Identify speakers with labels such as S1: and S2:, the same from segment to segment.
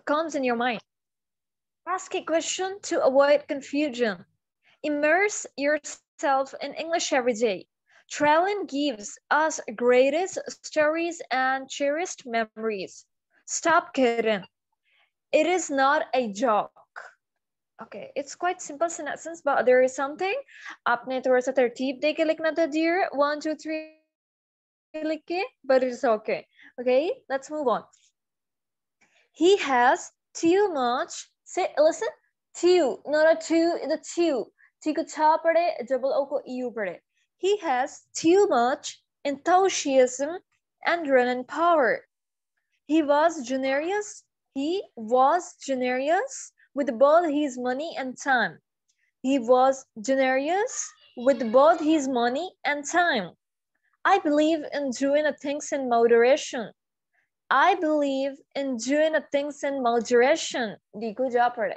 S1: comes in your mind. Ask a question to avoid confusion. Immerse yourself in English every day. Traveling gives us greatest stories and cherished memories. Stop kidding. It is not a joke. Okay, it's quite simple sentence, but there is something. आपने थोड़ा सा तरतीब दे के लिखना था, dear. 1, 2, 3 लिख के, but it's okay. Okay, let's move on. He has too much. Say, listen. Too, not a two, the two. T को छा पड़े, double O को EU पड़े. He has too much enthusiasm and running power. He was generous. He was generous with both his money and time. He was generous with both his money and time. I believe in doing things in moderation. I believe in doing things in moderation. Diku ja pade.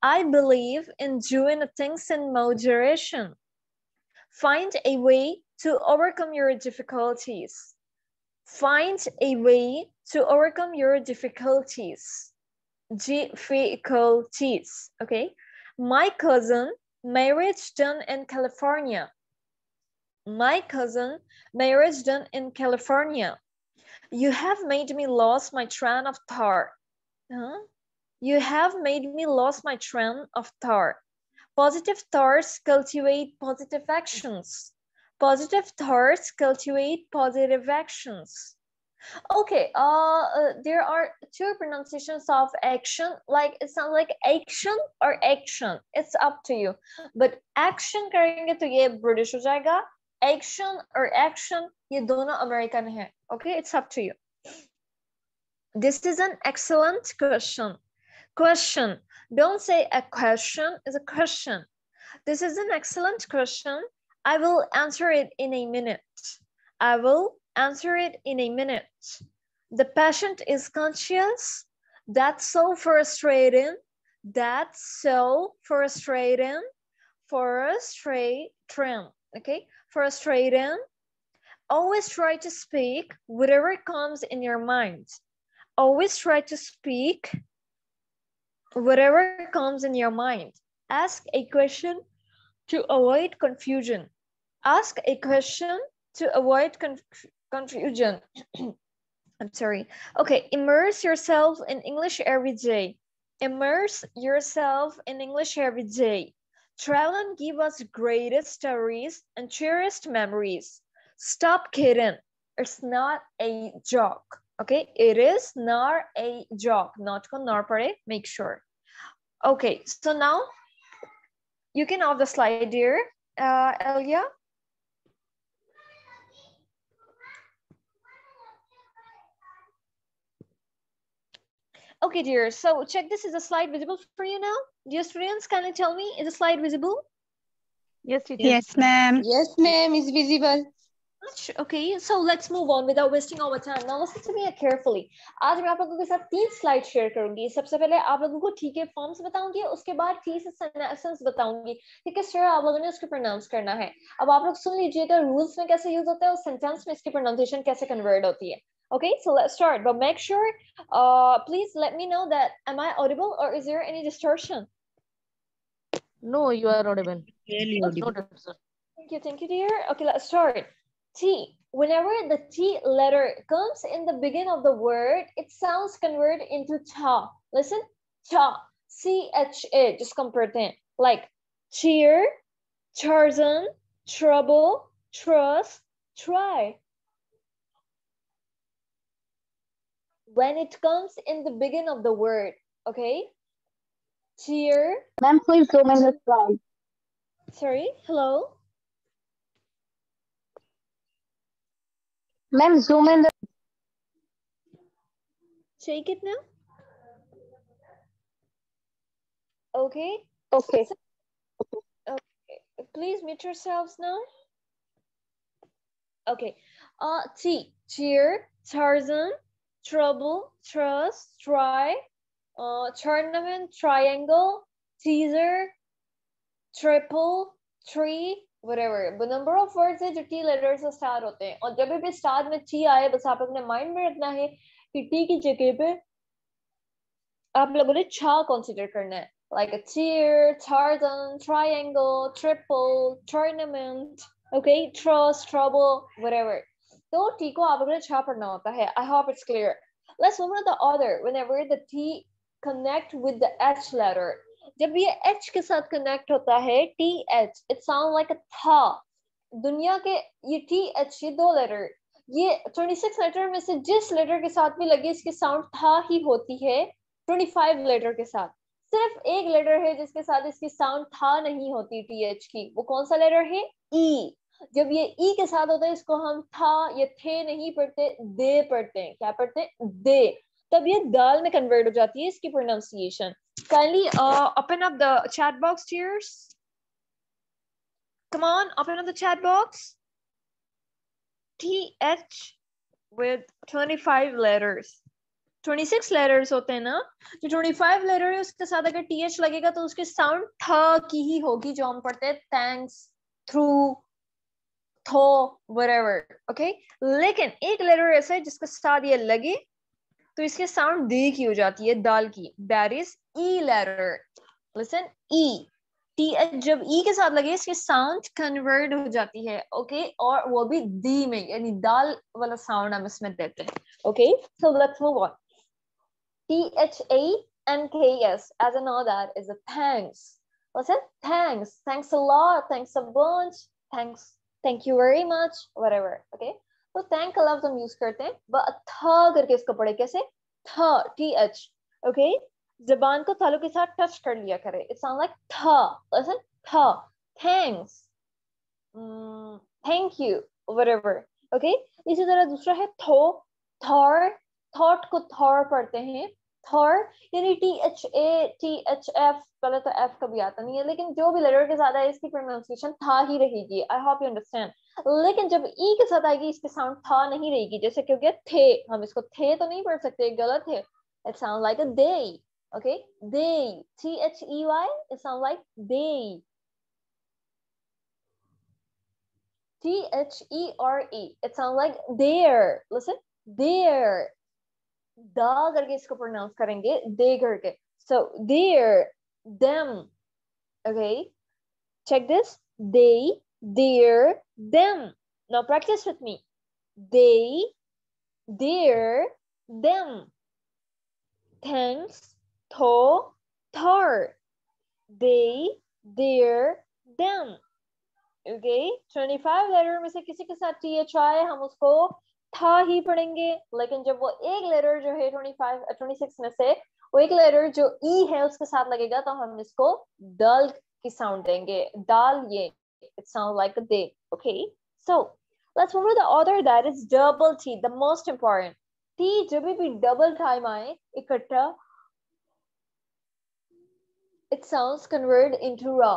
S1: I believe in doing things in moderation. Find a way to overcome your difficulties. Find a way to overcome your difficulties. Difficulties, okay? My cousin, marriage done in California. My cousin, marriage done in California. You have made me lose my train of thought. Huh? You have made me lose my train of thought. Positive thoughts cultivate positive actions. Positive thoughts cultivate positive actions. Okay, there are two pronunciations of action. Like it sounds like action or action. It's up to you. But action करेंगे तो ये British हो जाएगा. Action or action ये दोनों American है. Okay, it's up to you. This is an excellent question. Question. Don't say a question. It's a question. This is an excellent question. I will answer it in a minute. I will answer it in a minute. The patient is conscious. That's so frustrating. That's so frustrating. Frustrating. Okay? Frustrating. Always try to speak whatever comes in your mind. Always try to speak whatever comes in your mind. Ask a question to avoid confusion. Ask a question to avoid confusion. I'm sorry. Okay, immerse yourself in English every day. Immerse yourself in English every day. Travel and give us greatest stories and cherished memories. Stop kidding. It's not a joke. Okay, it is not a joke. Not con nor pare, make sure. Okay, so now you can off the slide, dear. Elia. Okay, dear. So check this. Is the slide visible for you now? Dear students, can you tell me, is the slide visible?
S2: Yes, teacher.
S3: Yes, ma'am.
S4: Yes, ma'am, is visible.
S1: Okay, so let's move on without wasting our time. Now listen to me carefully. आज मैं आप लोगों के साथ 3 slide share करूंगी. सबसे पहले आप लोगों को ठीक है फॉर्म्स बताऊंगी, उसके बाद ठीक से सेंटेंस बताऊंगी कि किस तरह आप लोगों ने उसको प्रोनाउंस करना है. अब आप लोग सुन लीजिएगा रूल्स में कैसे यूज होता है और सेंटेंस में इसकी प्रोनाउंसिएशन कैसे कन्वर्ट होती है. Okay, so let's start, but make sure, please let me know that am I audible or is there any distortion?
S2: No, you are audible.
S3: Really audible.
S2: Noted, sir.
S1: Thank you, dear. Okay, let's start. T. Whenever the T letter comes in the beginning of the word, it sounds converted into cha. Listen, cha. C-H-A. Just compare them. Like cheer, Tarzan, trouble, trust, try. When it comes in the beginning of the word, okay? Cheer.
S5: Ma'am, please zoom in the slide.
S1: Sorry, hello?
S5: Ma'am, zoom in the...
S1: Shake it now. Okay.
S5: Okay.
S1: Okay. Please mute yourselves now. Okay. T. Cheer, Tarzan, trouble, trust, try, tournament, triangle, teaser, triple, tree, whatever. The number of words है जो T letters से start होते हैं और जब भी start में T आए बस आप अपने mind में रखना है कि T की जगह पे आप लोगों ने छा कंसीडर करना है, like a tier, tartan, triangle, triple, tournament, okay, trust, trouble, whatever. तो T को आप लोगों ने छा पढ़ना होता है. I hope it's clear. Let's move on to the other. Whenever the T connect with the H letter, जब ये H के साथ connect होता है, TH, it sounds like a था. दुनिया के ये TH ये दो लेटर, ये 26 लेटर में से जिस लेटर के साथ भी लगे इसकी साउंड था ही होती है. 25 लेटर के साथ सिर्फ एक लेटर है जिसके साथ इसकी साउंड था नहीं होती TH की. वो कौन सा लेटर है? E. जब ये ई के साथ होता है इसको हम था ये थे नहीं पढ़ते, दे पढ़ते हैं. क्या पढ़ते हैं? दे. तब ये दाल में कन्वर्ट हो जाती है इसकी pronunciation. Kindly open up the chat box, tears. Come on, open up the chat box. TH with 25 letters. 26 letters होते हैं ना, जो 25 लेटर है उसके साथ अगर TH लगेगा तो उसकी साउंड था की ही होगी, जो हम पढ़ते हैं thanks, through, थो, whatever, okay? लेकिन एक लेटर ऐसा है जिसके साथ ये लगे तो इसकी साउंड दे की हो जाती है, दाल की. That is E letter. Listen, E. TH जब E के साथ लगे इसकी साउंड कन्वर्ट हो जाती है, okay? और वो भी दी में, यानी दाल वाला साउंड हम इसमें देते हैं. Okay, so let's move on. THANKS, as I know that, is a thanks. Listen, thanks, thanks a lot, thanks a bunch, thanks, thank you very much, whatever. Okay, तो thank का लफ्ज हम यूज करते हैं, but था करके इसको पढ़े कैसे? था, TH. Okay, जबान को थालों के साथ टच कर लिया करे. It sounds like था. Listen, था, thanks, thank you, whatever. Okay, इसी तरह दूसरा है थो, थॉर. थॉट को थॉर पढ़ते हैं, थॉर, यानी THA, THF, पहले तो F कभी आता नहीं है, लेकिन जो भी लेटर के साथ है इसकी प्रोनाउंसिएशन था ही रहेगी. I hope you understand. लेकिन जब E के साथ आएगी इसकी साउंड था नहीं रहेगी. जैसे क्योंकि थे, हम इसको थे तो नहीं पढ़ सकते, गलत है. It sounds like a they. Okay, they, THEY, it sounds like they. THERE, it sounds like there. Listen, there. दा करके इसको प्रोनाउंस करेंगे, दे करके. So there, them. Okay, check this. They, their, them. Now practice with me. They, their, them. Thanks, tho, thar. They, their, them. Okay, 25 letter में से किसी के साथ TH आए हम उसको था ही पढ़ेंगे. लेकिन जब वो एक लेटर जो है 26 में से वो एक लेटर जो E है उसके साथ लगेगा तो हम इसको दल की साउंड देंगे, दाल. ये it sounds like a day. Okay, so let's move to the other, that is double T, the most important. T जब भी double time आए इकट्ठा, it sounds convert into ra.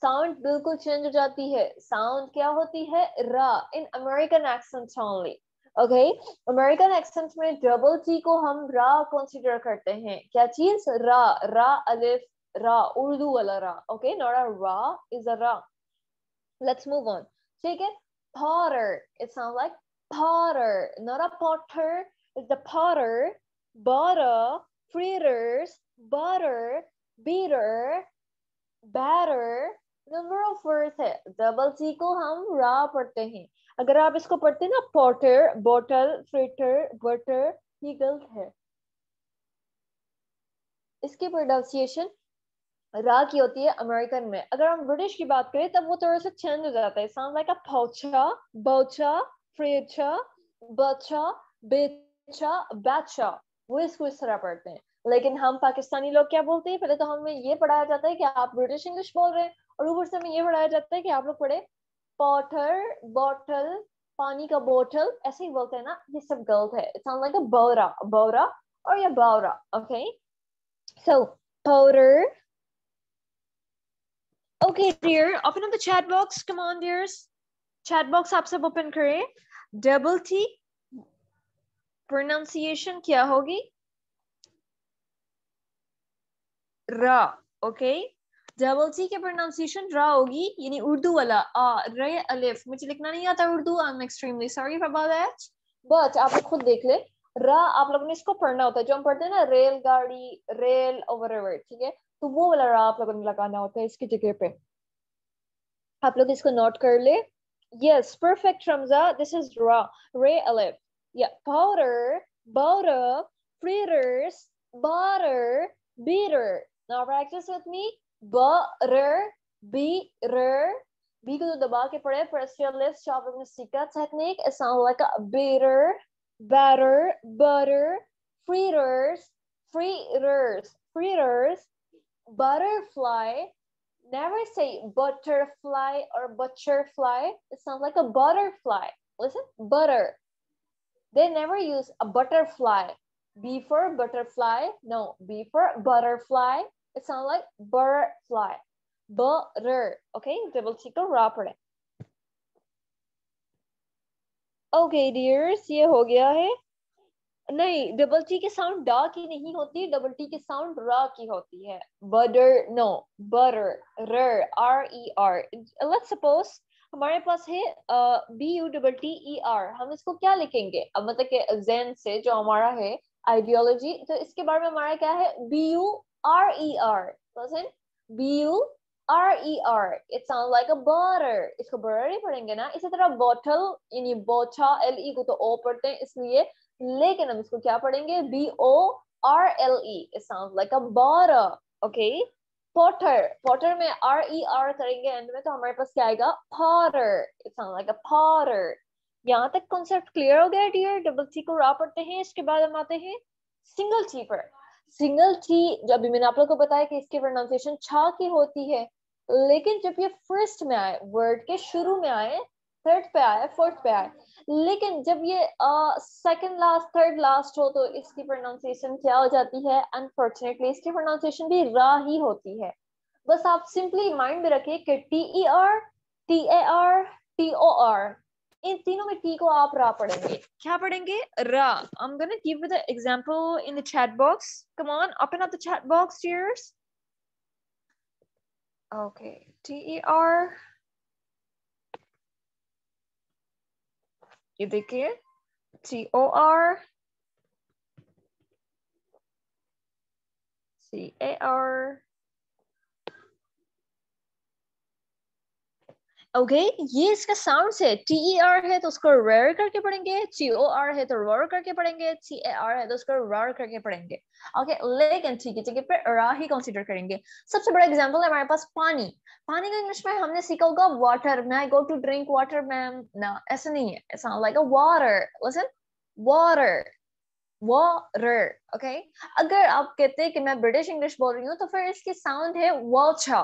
S1: Sound बिल्कुल चेंज हो जाती है. साउंड क्या होती है? रा. In American accents only. Okay, American accent में डबल टी को हम रा कंसीडर करते हैं. क्या चीज? रा. रा अलिफ रा, उर्दू वाला रा. ओके, नॉट अ रा, इज अ रा. Let's move on. ठीक है, potter, it sounds like potter, not a potter, it's the potter. Butter, fritters, butter, beater, batter, number of words है. डबल सी को हम रा पढ़ते हैं. अगर आप इसको पढ़ते हैं ना, पॉटर, बॉटल, फ्रिटर, बटर, ये गलत है. इसकी प्रोनाउंसिएशन रा की होती है अमेरिकन में. अगर हम ब्रिटिश की बात करें तब वो थोड़ा सा चेंज हो जाता है. साउंड लाइक अ पोचा, बोचा, फ्रिचा, बचा, बेचा, बैचा. वो इसको इस तरह पढ़ते हैं. लेकिन हम पाकिस्तानी लोग क्या बोलते हैं? पहले तो हमें ये पढ़ाया जाता है कि आप ब्रिटिश इंग्लिश बोल रहे हैं, और ऊपर से हमें ये पढ़ाया जाता है कि आप लोग पढ़े पॉटर, बॉटल, पानी का बोतल, ऐसे ही बोलते हैं ना. ये सब गलत है. इट साउंड लाइक अ बौरा, बौरा और या बौरा. Okay, so powder. Okay, dear, open up the chat box. Come on, dears. Chat box आप सब open करें. Double T pronunciation क्या होगी? रा. ओके, डबल टी के प्रोनाउंसिएशन रा होगी, यानी उर्दू वाला आ, रे, अलिफ. मुझे लिखना नहीं आता Urdu. I am extremely sorry about that, but आप खुद देख ले. रा आप लोगों ने इसको पढ़ना होता है, जो हम पढ़ते हैं ना रेलगाड़ी, रेल ओवर रिवर, ठीक है, तो वो वाला रा आप लोगों ने लगाना होता है इसकी जगह पे। आप लोग इसको नोट कर ले। Yes, perfect, Ramza. This is ra, ray alif. Yeah, powder, butter, fritters, butter, beater. Now practice with me. Butter, beater. B को तो दबा के पढ़े, press your lips. जो आप लोगों ने सीखा technique, it sounds like a beater, batter, butter, fritters, fritters, fritters, butterfly. Never say butterfly or butcherfly. It sounds like a butterfly. Listen, butter. They never use a butterfly. B for butterfly. No, B for butterfly. It sounds like butterfly. Butter. Okay, double check ko ra पढ़े. Okay, dears, ये हो गया है. नहीं, double T की sound डा की नहीं होती, डबल टी की साउंड रा की होती है. बटर, नो, बटर, रर, R E R. Let's suppose हमारे पास है B U double T E R, हम इसको क्या लिखेंगे? अब मतलब कि जेन से जो हमारा है आइडियोलॉजी, तो इसके बारे में हमारा क्या है? B U R E R. B U R E R. It sound like a butter. इसको बटर ही पढ़ेंगे ना. इसी तरह बॉटल यानी बोचा, एल ई को तो ओ पढ़ते हैं इसलिए, लेकिन हम इसको क्या पढ़ेंगे? B-O-R-L-E. It sounds like a bottle. Okay. Potter. Potter में R-E-R करेंगे एंड में, तो हमारे पास क्या आएगा? Potter. It sounds like a potter. यहाँ तक कॉन्सेप्ट क्लियर हो गया डियर? डबल टी को रा पढ़ते हैं, इसके बाद हम आते हैं सिंगल टी पर. सिंगल टी, जब भी मैंने आप लोग को बताया कि इसकी प्रोनाउंसिएशन छा की होती है, लेकिन जब ये फर्स्ट में आए, वर्ड के शुरू में आए, थर्ड पे आए, फोर्थ पे आए, लेकिन जब ये सेकंड लास्ट, थर्ड लास्ट हो, तो इसकी प्रोनाउंसिएशन क्या हो जाती है? अनफॉर्चुनेटली इसकी प्रोनाउंसिएशन भी रा ही होती है. बस आप सिंपली माइंड में रखिए कि TER, TAR, TOR, इन तीनों में टी को आप रा पढ़ेंगे. क्या पढ़ेंगे? रा. I'm gonna give you the example in the chat box. Come on, open up the chat box, dears. Okay, TER. ये देखिए, TOR, CAR. ओके, ये इसका साउंड है. TER है तो उसको रेयर करके पढ़ेंगे, TOR है तो रोर करके पढ़ेंगे, TAR है तो उसको रोर करके पढ़ेंगे. ओके, लेकिन ठीक है, जगह पे रा ही कंसीडर करेंगे. सबसे बड़ा एग्जांपल है हमारे पास पानी. पानी का इंग्लिश में हमने सीखा होगा वाटर. मैं go to drink water ma'am, ना ऐसा नहीं है. It sound like a water. Listen, water, water. Okay, अगर आप कहते हैं कि मैं ब्रिटिश इंग्लिश बोल रही हूँ, तो फिर इसकी साउंड है वाचा.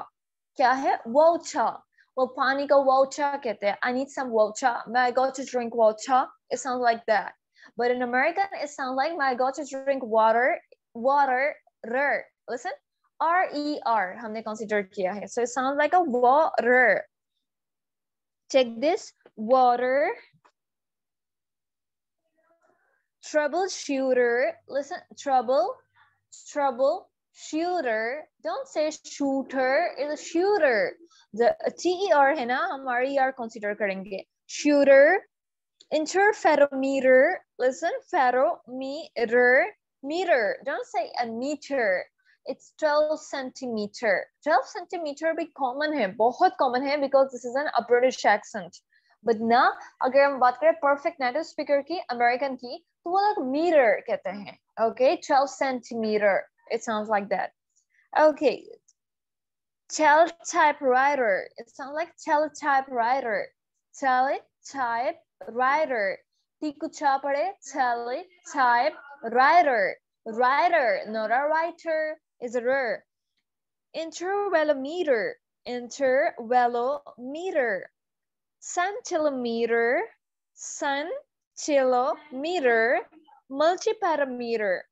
S1: क्या है? वाचा. वो पानी को water कहते हैं. I need some water. May I go to drink water? It sounds like that. But in American, it sounds like may I go to drink water? Water. Listen. R-E-R. हमने consider किया है. So it sounds like a water. Check this. Water. Troubleshooter. Listen. Trouble. Shooter. Don't say shooter. It's a shooter. The TER है ना, हम RER consider करेंगे. Shooter. Interferometer. Listen, ferrometer. Meter. Don't say a meter. It's 12 centimeter. 12 centimeter भी common है, बहुत common है, because this is a British accent. But ना, अगर हम बात करें perfect native speaker की, American की, तो वो लोग meter कहते हैं. Okay, 12 centimeter. It sounds like that. Okay. Teletypewriter. It sounds like teletypewriter. Teletypewriter. Tikucha pade. Teletypewriter. Writer, not a writer, is a r. Intervalometer. Intervalometer. Centimeter. Centimeter. Multiparameter.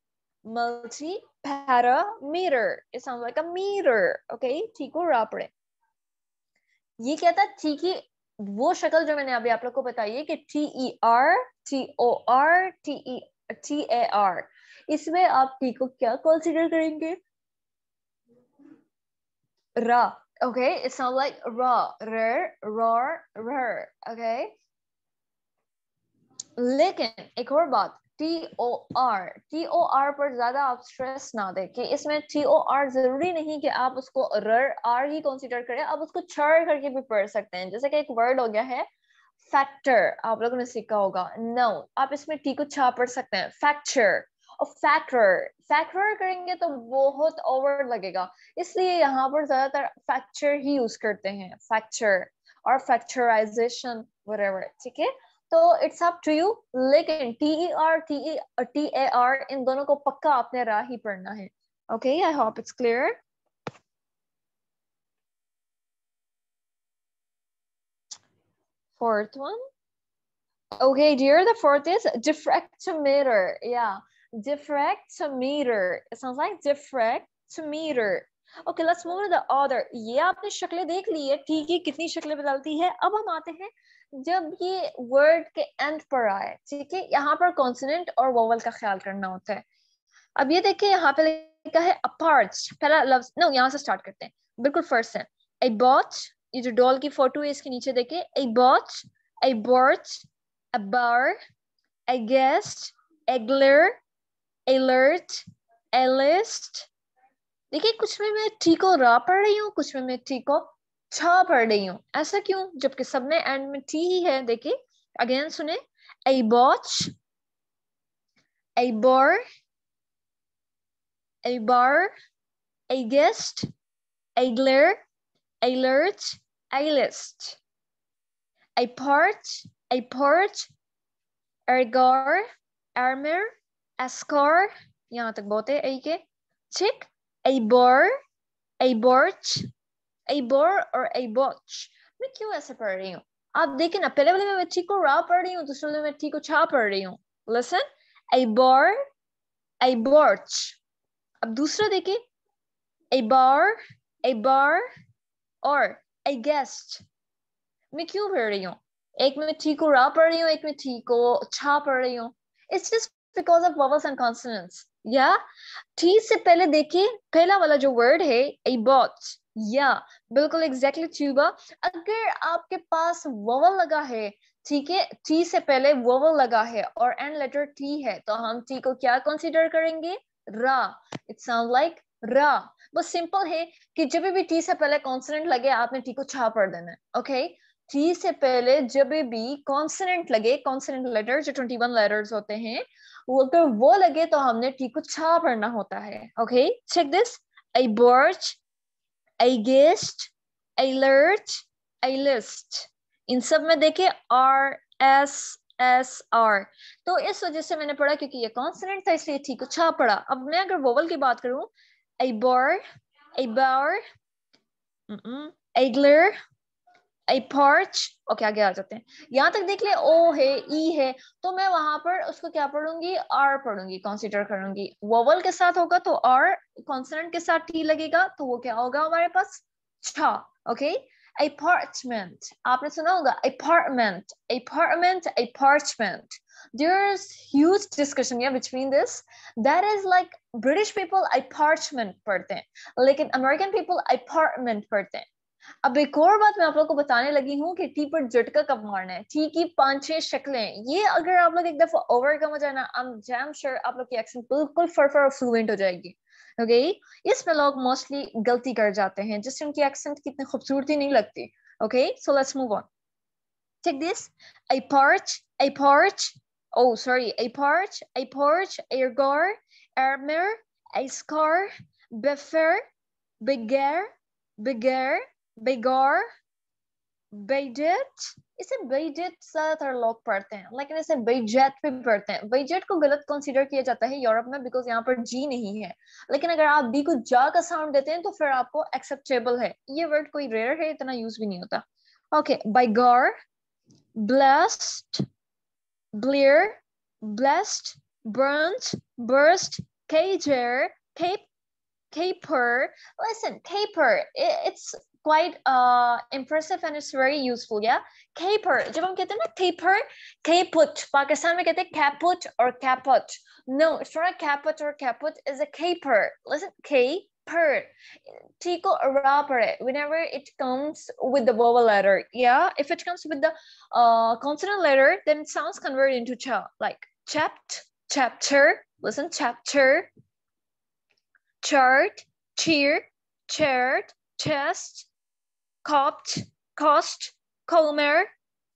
S1: Multiparameter. It sounds like a meter. Okay, ठीक हो रहा पड़े. ये क्या था? ठीक ही वो शक्ल जो मैंने अभी आप लोग को बताई है कि TER, TOR, TAR. इसमें आप टी को क्या कंसीडर करेंगे? रा. Okay, it sounds like ra, roar. Okay. लेकिन एक और बात, TOR पर ज्यादा आप स्ट्रेस ना दें कि इसमें TOR जरूरी नहीं कि आप उसको R ही कंसीडर करें, आप उसको चर करके भी पढ़ सकते हैं। जैसे कि एक वर्ड हो गया है फैक्टर, आप लोगों ने सीखा होगा। नो, आप इसमें T को छा पढ़ सकते हैं, फैक्चर और फैक्टर करेंगे तो बहुत ओवर लगेगा, इसलिए यहाँ पर ज्यादातर फैक्चर ही यूज करते हैं, फैक्चर और फैक्चराइजेशन व्हाटएवर, ठीक है। तो इट्स अप टू यू, लेकिन TER इन दोनों को पक्का आपने रा ही पढ़ना है। Okay, I hope it's clear. Fourth one. Okay, dear, the fourth is diffractometer. Yeah, diffractometer. It sounds like diffractometer. Okay, let's move to the other. ये आपने शक्लें देख ली है, ठीक है, कितनी शक्लें बदलती है। अब हम आते हैं जब ये वर्ड के एंड पर आए, ठीक है, यहाँ पर कॉन्सोनेंट और वोवल का ख्याल करना होता है। अब ये देखिए यहाँ पे लिखा है अपार्ट, पहला लफ्ज, नो यहाँ से स्टार्ट करते हैं, बिल्कुल फर्स्ट है आई बॉट, ये जो डॉल की फोटो है इसके नीचे देखिए, I bought, I bought, a bar, a guest, a glare, alert, a list. देखिए कुछ में मैं टी को रा पढ़ रही हूँ, कुछ में मैं टी को छा पढ़ रही हूँ। ऐसा क्यों, जबकि सब में एंड में टी ही है। देखिए अगेन सुने, a watch, a bar, a bar, a guest, a glare, alert, a list, a part, ergar, armor, ascar, यहाँ तक बहुत है ए के, ठीक, a bar, a borch, a bar और a botch। मैं क्यों ऐसे पढ़ रही हूँ, आप देखें ना, पहले वाले में मैं टी को रा पढ़ रही हूँ, दूसरे वाले में टी को छा पढ़ रही हूँ। Listen, a bar, a borch। अब दूसरा देखिए, a bar, a bar और a guest। मैं क्यों पढ़ रही हूँ, एक में टी को रा पढ़ रही हूँ, एक में टी को छा पढ़ रही हूँ। It's just because of vowels and consonants. या टी से पहले देखिए पहला वाला जो वर्ड है a bought, या बिल्कुल एग्जैक्टली ट्यूबा। अगर आपके पास वोवल लगा है, ठीक है, टी से पहले वोवल लगा है और एंड लेटर टी है, तो हम टी को क्या कंसीडर करेंगे, रा। इट साउंड लाइक रा। बस सिंपल है कि जब भी टी से पहले कॉन्सोनेंट लगे आपने टी को छा पढ़ देना है। ओके, टी से पहले जब भी कॉन्सोनेंट लगे, कॉन्सोनेंट लेटर जो 21 लेटर्स होते हैं, अगर वो लगे तो हमने टी को छा पढ़ना होता है। Okay, check this, a birch, a guest, a lurch, a list। इन सब में देखिए RSSR, तो इस वजह से मैंने पढ़ा क्योंकि ये कॉन्सोनेंट था इसलिए टी को छा पढ़ा। अब मैं अगर वोवल की बात करूं, a bar, a bar, a glare, a parch। Okay, आगे आ जाते हैं, यहाँ तक देख ले ओ है, ई है, तो मैं वहां पर उसको क्या पढ़ूंगी, आर पढ़ूंगी, कंसीडर करूंगी। वोवल के साथ होगा तो आर, कॉन्सोनेंट के साथ टी लगेगा तो वो क्या होगा हमारे पास, छा। ओके, अपार्टमेंट, आपने सुना होगा apartment, apartment, apartment. There's huge discussion yeah between this. That is like British people apartment पढ़ते हैं, लेकिन American people apartment पढ़ते हैं। अब एक और बात मैं आप लोगों को बताने लगी हूँ कि टी पर झटका कब मारना है। टी की 5-6 शक्लें, ये अगर आप लोग एक दफा ओवरकम हो जाए ना, आई एम डैम श्योर आप लोग की एक्सेंट बिल्कुल फर और फ्लुएंट हो जाएगी। ओके, इसमें लोग मोस्टली गलती कर जाते हैं जिससे उनकी एक्सेंट कितनी खूबसूरती नहीं लगती। Okay, so let's move on. Take this, a porch, oh sorry, a porch, ergar, armor, a scar, buffer, begar, बेगार, बेजेट। इसे बेजेट ज्यादातर लोग पढ़ते हैं, लेकिन इसे बेजेट भी पढ़ते हैं। बेजेट को गलत कंसीडर किया जाता है यूरोप में बिकॉज यहाँ पर जी नहीं है, लेकिन अगर आप बी को जा का साउंड देते हैं तो फिर आपको एक्सेप्टेबल है। ये वर्ड कोई रेयर है, इतना यूज भी नहीं होता। Okay, beggar, blast, blare, blast, burnt, burst, cager, caper. Listen, caper, it's quite impressive and it's very useful. Yeah, caper, जब हम कहते हैं ना caper, caput, पाकिस्तान में कहते हैं caput or caput. No, it's not a caput or caput, it's a caper. Listen, caper, T को ra पढ़े whenever it comes with the vowel letter. Yeah, if it comes with the consonant letter then it sounds converted into cha, like chapped, chapter, listen, chapter, chart, cheer, chaired, chest, copped, cost, comer,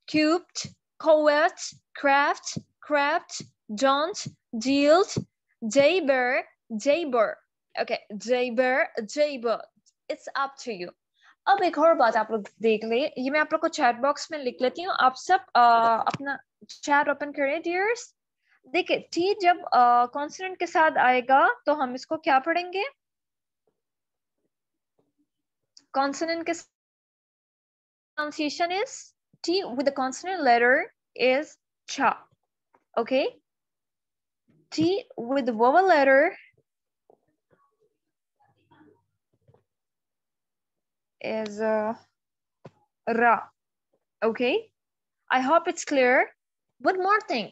S1: cubed, coet, craft, craft, don't, dealt, jayber, jayber. Okay, jayber, jayber. It's up to you. अब एक और बात आप लोग देख ले, ये मैं आप लोग को चैट बॉक्स में लिख लेती हूँ, आप सब अपना चैट ओपन करें डियर्स. देखिए टी जब कॉन्सोनेंट के साथ आएगा तो हम इसको क्या पढ़ेंगे? कॉन्सोनेंट के pronunciation is T with the consonant letter is cha. Okay. T with the vowel letter is ra. Okay. I hope it's clear. One more thing.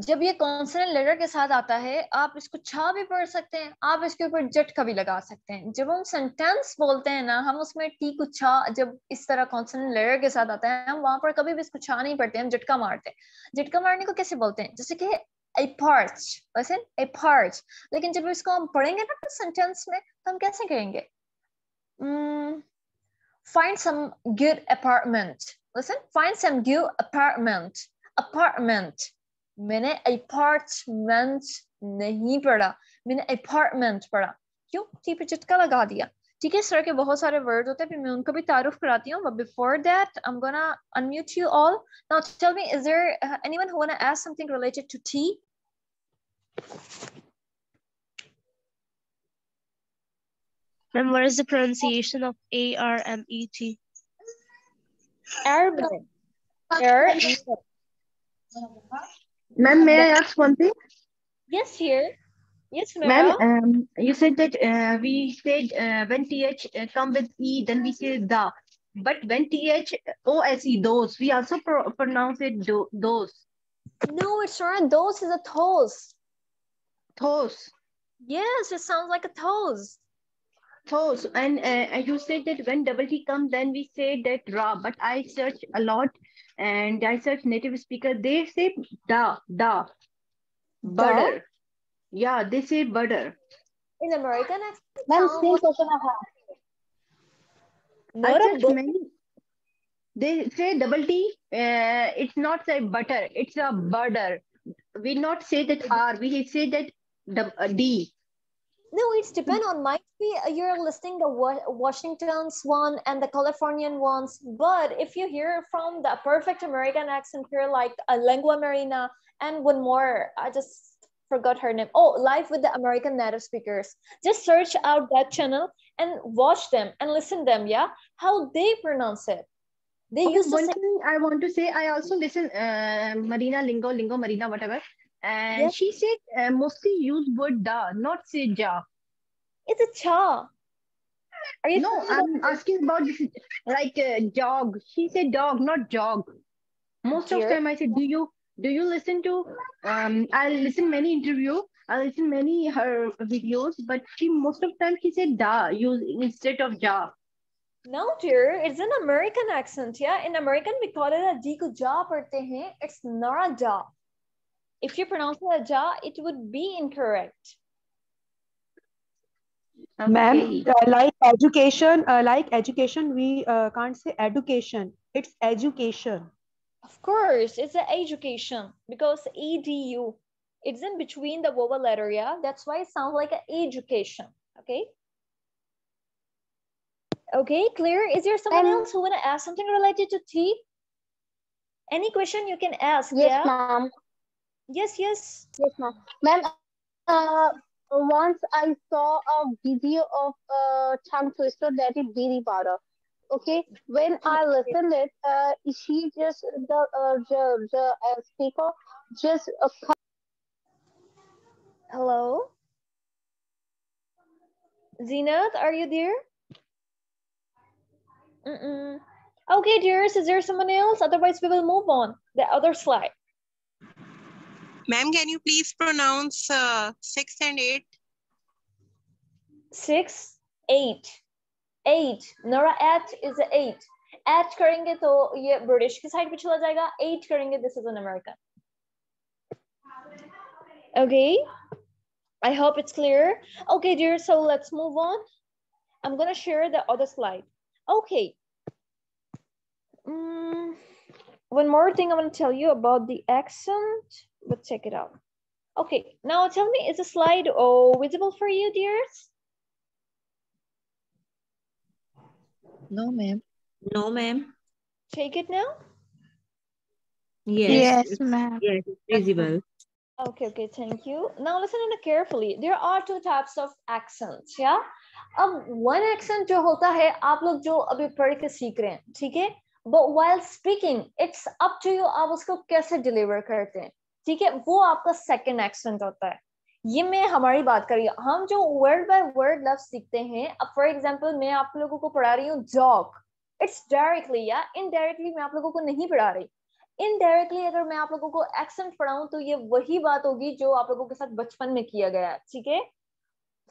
S1: जब ये कॉन्सोनेंट लेटर के साथ आता है आप इसको छा भी पढ़ सकते हैं, आप इसके ऊपर जट का भी लगा सकते हैं. जब हम सेंटेंस बोलते हैं ना, हम उसमें टी को छा जब इस तरह कॉन्सोनेंट लेटर के साथ आता है, हम वहां पर कभी भी इसको छा नहीं पढ़ते, हम झटका मारते हैं. झटका मारने को कैसे बोलते हैं? जैसे कि a part, listen, a part. लेकिन जब इसको हम पढ़ेंगे ना सेंटेंस में तो हम कैसे कहेंगे? Find some good apartment. Listen, find some good apartment. Apartment. मैंने अपार्टमेंट नहीं पढ़ा, मैंने अपार्टमेंट पढ़ा. क्यों? टी पे झटका लगा दिया. ठीक है, सर के बहुत सारे वर्ड होते हैं, फिर मैं उनको भी तारुफ कराती हूँ. But before that, I'm gonna unmute you all. Now tell me, is there anyone who wanna ask something related to tea?
S3: Ma'am, what is the pronunciation of ARMET?
S1: Arabic. Arabic.
S4: Ma'am, may I ask one thing?
S1: Yes, here. Yes, Mara.
S4: Ma'am, you said that we said when th come with e, then we say the. But when th ose, those, we also pronounce it those.
S1: No, it's not. Those is a toes.
S4: Those.
S1: Yes, it sounds like a toes.
S4: Those. And you said that when double T comes, then we say that ra. But I search a lot and I search native speaker. They say da. Butter. Yeah, they say butter.
S1: In American accent,
S5: Ma'am,
S1: sound
S5: same
S1: was
S5: question I have.
S1: not
S4: I
S1: a
S4: search
S1: book.
S4: many. They say double T. It's not say butter. It's a butter. We not say that R. We say that D.
S1: No, it's depend on might be you're listing the Washington's one and the Californian ones, but if you hear from the perfect American accent here, like a lingua marina and one more, I just forgot her name. Oh, Live with the American Native Speakers. Just search out that channel and watch them and listen them. Yeah, how they pronounce it. They
S4: Okay,
S1: use the
S4: one
S1: same.
S4: thing I want to say, I also listen Marina Lingo Marina whatever, and
S1: Yes.
S4: she said mostly use word da, not say ja.
S1: It's a cha. Are you
S4: No,
S1: talking about
S4: I'm asking about this, like jog. She said dog, not jog. Most of
S1: deer?
S4: time I said, do you listen to? I listen many interview. I listen many her videos, but most of time she said da use instead of ja.
S1: No, dear, it's an American accent. Yeah, in American we call it a D ko ja padhte hain. It's not a ja. If you pronounce it a ja, it would be incorrect.
S6: Ma'am,
S4: Okay.
S6: like education, we can't say education. It's education.
S1: Of course, it's an education because edu, it's in between the vowel letter. Yeah, that's why it sounds like an education. Okay. Okay, clear. Is there someone else who wanna ask something related to tea? Any question you can ask?
S5: Yes,
S1: Yeah.
S5: ma'am.
S1: Yes.
S5: Yes, ma'am. Ma'am, once I saw a video of tongue twister that is Didi Para. Okay, when I listened it, she just the speaker just
S1: Hello. Zenith, are you there? Okay, dears, is there someone else? Otherwise, we will move on. The other slide.
S7: Ma'am, can you please pronounce 6 and 8?
S1: 6, 8. 8. Nora at is 8. At करेंगे तो ये British की side पे चला जाएगा. 8 करेंगे, this is an American. Okay, I hope it's clear. Okay, dear, so let's move on. I'm gonna share the other slide. Okay. One more thing I want to tell you about the accent, but check it out. Okay, now tell me, is the slide visible for you, dears?
S8: No, ma'am. No, ma'am.
S1: Check it now.
S3: Yes, ma'am.
S8: Yes, it's visible.
S1: Okay, thank you. Now listen carefully. There are two types of accents, yeah? अब one accent जो होता है, आप लोग जो अभी पढ़ के सीख रहे हैं, ठीक है? But while speaking, it's up to you, आप उसको कैसे deliver करते हैं, ठीक है? वो आपका second accent होता है. ये मैं हमारी बात करी, हम जो word by word लफ्ज सीखते हैं, अब for example मैं आप लोगों को पढ़ा रही हूँ dog, it's directly, या indirectly मैं आप लोगों को नहीं पढ़ा रही. इनडायरेक्टली अगर मैं आप लोगों को एक्सेंट पढ़ाऊं तो ये वही बात होगी जो आप लोगों के साथ बचपन में किया गया, ठीक है?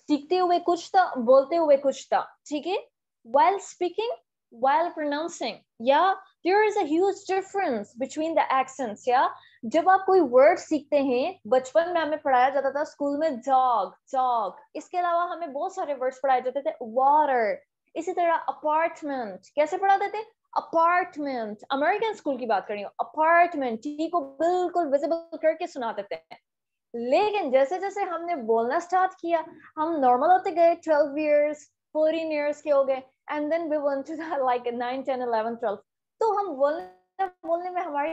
S1: सीखते हुए कुछ था, बोलते हुए कुछ था, ठीक है? While speaking, while pronouncing, yeah, there is a huge difference between the accents, yeah. जब आप कोई वर्ड सीखते हैं, बचपन में हमें पढ़ाया जाता था स्कूल में dog, dog. इसके अलावा हमें बहुत सारे वर्ड्स पढ़ाए जाते थे, water. इसी तरह apartment, कैसे पढ़ाते थे? अपार्टमेंट, अमेरिकन स्कूल की बात कर रही हूँ, अपार्टमेंट, टी को बिल्कुल विजिबल करके सुना देते हैं. लेकिन जैसे जैसे हमने बोलना स्टार्ट किया, हम नॉर्मल होते गए, 12 years 14 years के हो गए, and then we went to the like 9 10 11 12, तो हम बोलने में हमारी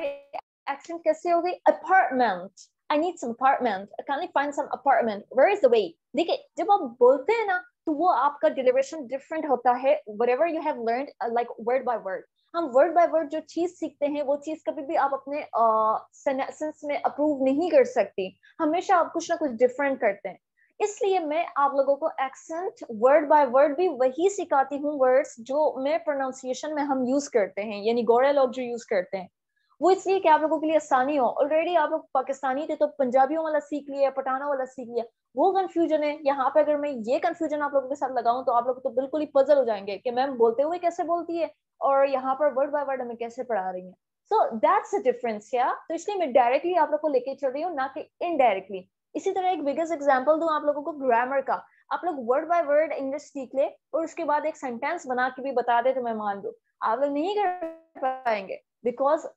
S1: एक्सेंट कैसे हो गई? Apartment, I need some apartment, can I find some apartment, where is the way? देखिए जब आप बोलते हैं ना तो वो आपका डिलीवरेशन डिफरेंट होता है, whatever you have learned, like word by word. हम word by word जो चीज सीखते हैं वो चीज कभी भी आप अपने सेंटेंस में अप्रूव नहीं कर सकती, हमेशा आप कुछ ना कुछ डिफरेंट करते हैं. इसलिए मैं आप लोगों को एक्सेंट वर्ड बाय वर्ड भी वही सिखाती हूँ, वर्ड्स जो मैं प्रोनाउंसिएशन में हम यूज करते हैं, यानी गोरे लोग जो यूज करते हैं, वो इसलिए कि आप लोगों के लिए आसानी हो. ऑलरेडी आप लोग पाकिस्तानी थे तो पंजाबियों वाला सीख लिया, पठाना वाला सीख लिया, वो कंफ्यूजन है. यहाँ पे अगर मैं ये कंफ्यूजन आप लोगों के साथ लगाऊं तो आप लोग तो बिल्कुल ही पजल हो जाएंगे कि मैम बोलते हुए कैसे बोलती है और यहाँ पर वर्ड बाय वर्ड हमें कैसे पढ़ा रही है. सो दैट्स द डिफरेंस, या तो इसलिए मैं डायरेक्टली आप लोग को लेके चल रही हूँ, ना कि इनडायरेक्टली. इसी तरह एक बिगेस्ट एग्जाम्पल दूं आप लोगों को ग्रामर का. आप लोग वर्ड बाय वर्ड इंग्लिश सीख ले और उसके बाद एक सेंटेंस बना के भी बता दे तो मैं मान लूं, आप लोग नहीं कर पाएंगे, because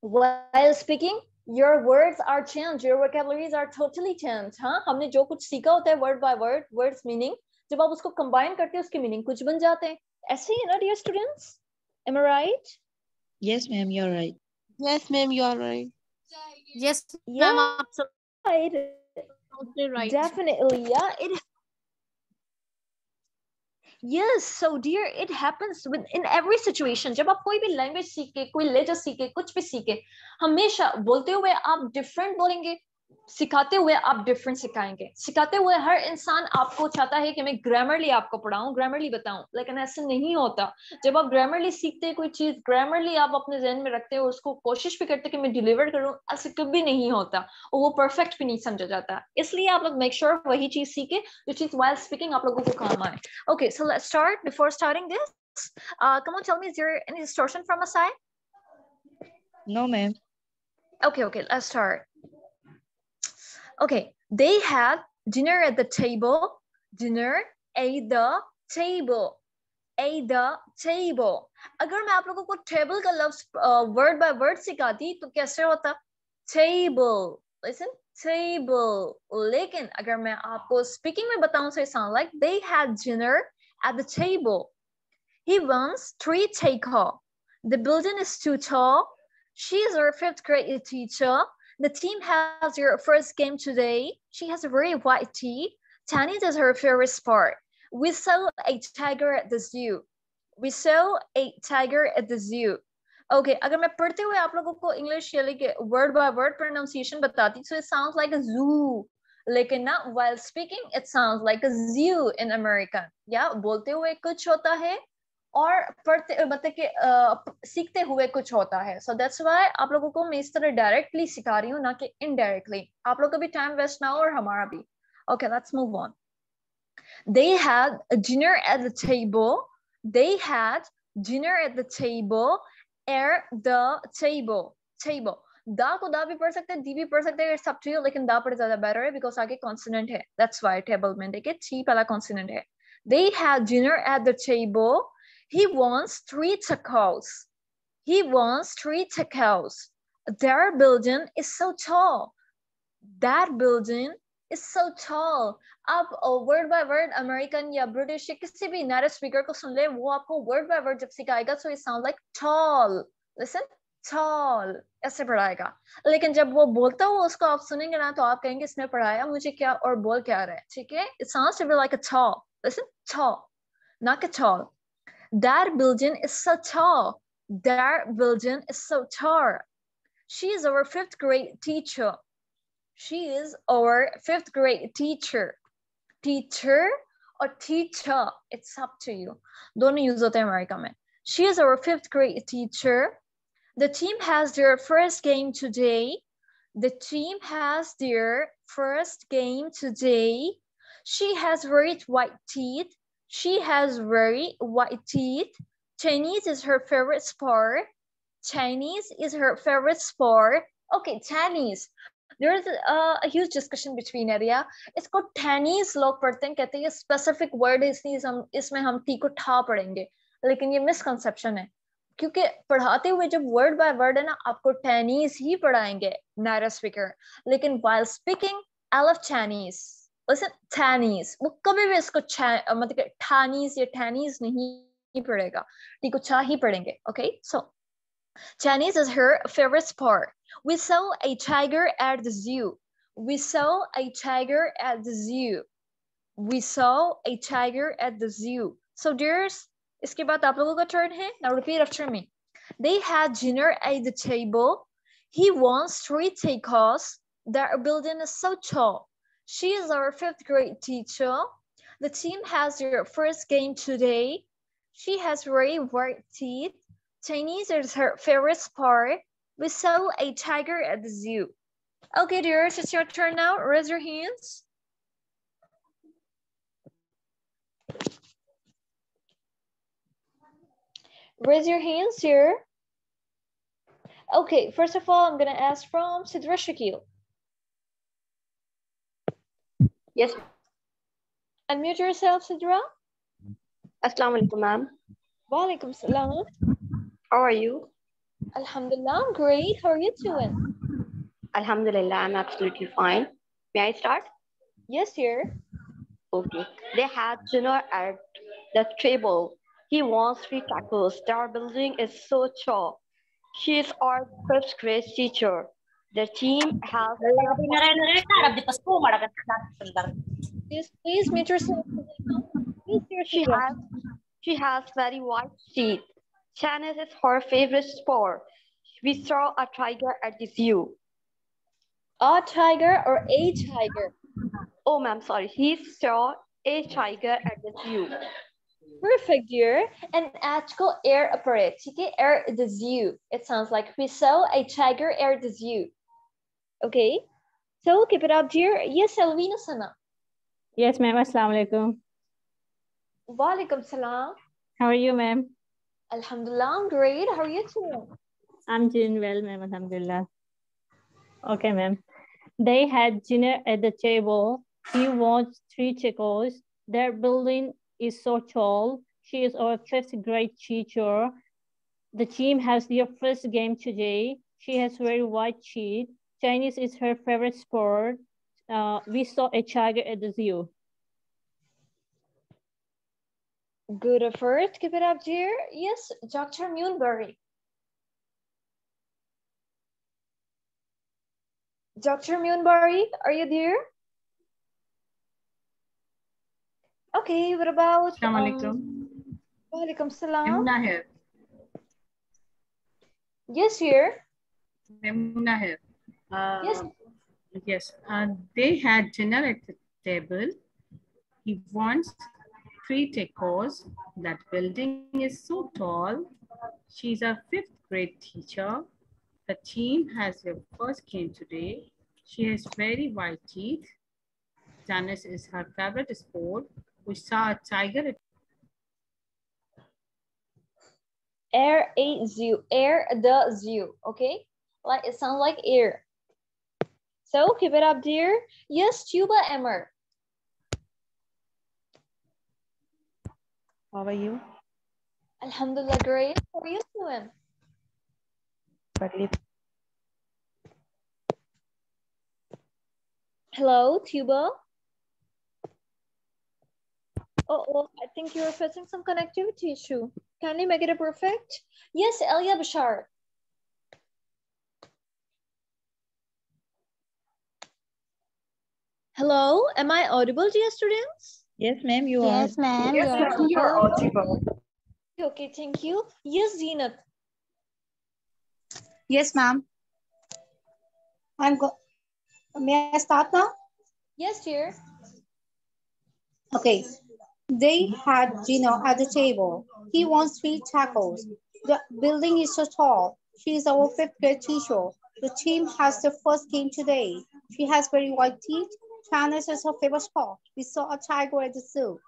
S1: while speaking your words are changed, your vocabularies are totally changed. हाँ, हमने जो कुछ सीखा होता है word by word, words meaning, जब आप उसको combine करते हैं उसके meaning कुछ बन जाते हैं. ऐसे ही है ना dear students? Am I right?
S8: Yes, ma'am, you're right.
S7: Yes, ma'am, you are right.
S2: Yes,
S1: Yeah,
S2: ma'am,
S1: right.
S2: right.
S1: Definitely, yeah. Yes, so dear, it happens in every situation. जब आप कोई भी लैंग्वेज सीखे, कोई लेटर सीखे, कुछ भी सीखे, हमेशा बोलते हुए आप डिफरेंट बोलेंगे, सिखाते हुए आप डिफरेंट सिखाएंगे. सिखाते हुए हर इंसान आपको चाहता है कि मैं ग्रामरली आपको पढ़ाऊं, ग्रामरली बताऊं, लेकिन ऐसा नहीं होता. जब आप ग्रामरली सीखते हैं कोई चीज, ग्रामरली आप अपने जहन में रखते हो, उसको कोशिश भी करते कि मैं डिलीवर करूं, ऐसा कभी नहीं होता और वो परफेक्ट भी नहीं समझा जाता. इसलिए आप लोग मेक श्योर वही चीज सीखे जो चीज while speaking आप लोगों को काम आए. Okay, so let's start. Before starting this, come on, tell me, is there any distortion from my side?
S8: No, ma'am.
S1: Okay, let's start. Okay, they had dinner at the table. Dinner at the table. At the table. अगर मैं आप लोगों को table का लफ्ज word by word सिखाती तो कैसे होता? Table. Listen, table. लेकिन अगर मैं आपको speaking में बताऊं so it sounds like they had dinner at the table. He wants 3 take-home. The building is too tall. She is our 5th grade teacher. The team has their first game today. She has a very white tee. Tennis is her favorite sport. We saw a tiger at the zoo. We saw a tiger at the zoo. Okay, अगर मैं पढ़ते हुए आप लोगों को English यानी कि word by word pronunciation बताती, so it sounds like a zoo. लेकिन ना, while speaking, it sounds like a zoo in American. या बोलते हुए कुछ होता है और पढ़ते मतलब कि सीखते हुए कुछ होता है. So that's why आप लोगों को मैं इस तरह डायरेक्टली सिखा रही हूँ, ना कि इनडायरेक्टली. आप लोग का भी टाइम वेस्ट ना हो और हमारा भी. Okay, let's move on. They had a dinner at the table. They had dinner at the table. At the table. Table. दा को दा भी पढ़ सकते हैं, दी भी पढ़ सकते हैं, इट्स अप टू यू, लेकिन दा पढ़े ज्यादा बेटर है बिकॉज आगे कॉन्सोनेंट है, दैट्स व्हाई टेबल में देखिए ची पहला कॉन्सोनेंट है. They had dinner at the table. He wants 3 tacos. He wants 3 tacos. Their building is so tall. That building is so tall. आप वर्ड बाय वर्ड अमेरिकन या British या किसी भी नेटिव स्पीकर को सुन ले, वो आपको वर्ड बाय वर्ड जब सिखाएगा so it sounds like tall. Listen, tall ऐसे पढ़ाएगा. लेकिन जब वो बोलता हुआ उसको आप सुनेंगे ना तो आप कहेंगे इसने पढ़ाया मुझे क्या और बोल क्या रहा है. ठीक है? It sounds to be like a tall. Listen, tall, not a tall. That building is so tall. That building is so tall. She is our 5th grade teacher. She is our 5th grade teacher. Teacher or teacher, it's up to you. दोनों use होते हैं America में. She is our 5th grade teacher. The team has their first game today. The team has their first game today. She has very white teeth. She has very white teeth. Chinese is her favorite sport. Chinese is her favorite sport. Okay, Chinese. There is a huge discussion between area. इसको Chinese लोग पढ़ते हैं, कहते हैं ये specific word है इसलिए इसमें हम टी को ठा पढ़ेंगे, लेकिन ये misconception है क्योंकि पढ़ाते हुए जब word by word है ना आपको Chinese ही पढ़ाएंगे native speaker, लेकिन while speaking I love Chinese. Listen, Chinese. वो कभी भी इसको मतलब Chinese या Chinese नहीं पढ़ेगा, टी को चा ही पढ़ेंगे. Okay, so Chinese is her favorite sport. We saw a tiger at the zoo. We saw a tiger at the zoo. We saw a tiger at the zoo. So dears, इसके बाद आप लोगों का turn है. Now repeat after me. They had dinner at the table. He wants 3 tacos. Their building is so tall. She is our 5th grade teacher. The team has their first game today. She has very white teeth. Chinese is her favorite sport. We saw a tiger at the zoo. Okay, dears, it's your turn now. Raise your hands. Raise your hands here. Okay, first of all, I'm going to ask from Sidra Shakil.
S9: Yes.
S1: Unmute yourself, Sidra.
S9: Assalamu alaikum, ma'am.
S1: Wa alaikum salam.
S9: How are you?
S1: Alhamdulillah, I'm great. How are you doing?
S9: Alhamdulillah, I'm absolutely fine. May I start?
S1: Yes, dear.
S9: Okay. They had dinner at the table. He wants 3 tacos. Their building is so tall. She is our 5th grade teacher. The team has...
S1: Please meet yourself.
S9: She has very white teeth. Tennis is her favorite sport. We saw a tiger at the zoo.
S1: A tiger or a tiger?
S9: Oh, ma'am, sorry. He saw a tiger at the zoo.
S1: Perfect, dear. And acho air apparet. Okay, air the zoo. It sounds like we saw a tiger at the zoo. Okay. So keep it up, dear. Yes, Alvina Sana.
S10: Yes, ma'am. Assalamu alaikum.
S1: Wa alaikum salam.
S10: How are you, ma'am?
S1: Alhamdulillah, I'm great. How are you doing?
S10: I'm doing well, ma'am. Alhamdulillah. Okay, ma'am. They had dinner at the table. He wants 3 tacos. Their building is so tall. She is our 5th grade teacher. The team has their first game today. She has very white teeth. Chinese is her favorite sport. We saw a tiger at the zoo.
S1: Good effort. Keep it up, dear. Yes, Dr. Mulberry. Dr. Mulberry, are you there? Okay, what about...
S11: Assalamu alaikum.
S1: Wa alaikum salam.
S11: Memuna here.
S1: Yes, here.
S11: Memuna here.
S1: Yes.
S11: Yes. They had dinner at the table. He wants 3 tacos. That building is so tall. She's a 5th grade teacher. The team has their first game today. She has very white teeth. Tennis is her favorite sport. We saw a tiger at
S1: Air a zoo. Air the zoo. Okay. Like it sounds like air. So keep it up, dear. Yes, Tuba Emmer.
S6: How are you?
S1: Alhamdulillah, great. How are you doing? Hello, Tuba. Oh, I think you're facing some connectivity issue. Kindly make it a perfect. Yes, Elia Bashar. Hello, am I audible, dear students?
S8: Yes, ma'am, you are.
S5: Yes, ma'am.
S1: Yes,
S5: You're
S1: ma'am,
S5: audible.
S1: audible. Okay, thank you. Yes, Zenat.
S12: Yes, ma'am. May I start now?
S1: Yes, dear.
S12: Okay. They had dinner at the table. He wants 3 tacos. The building is so tall. She is our 5th grade teacher. The team has the first game today. She has very white teeth. Tennis is her favorite sport. We saw a tiger at the zoo.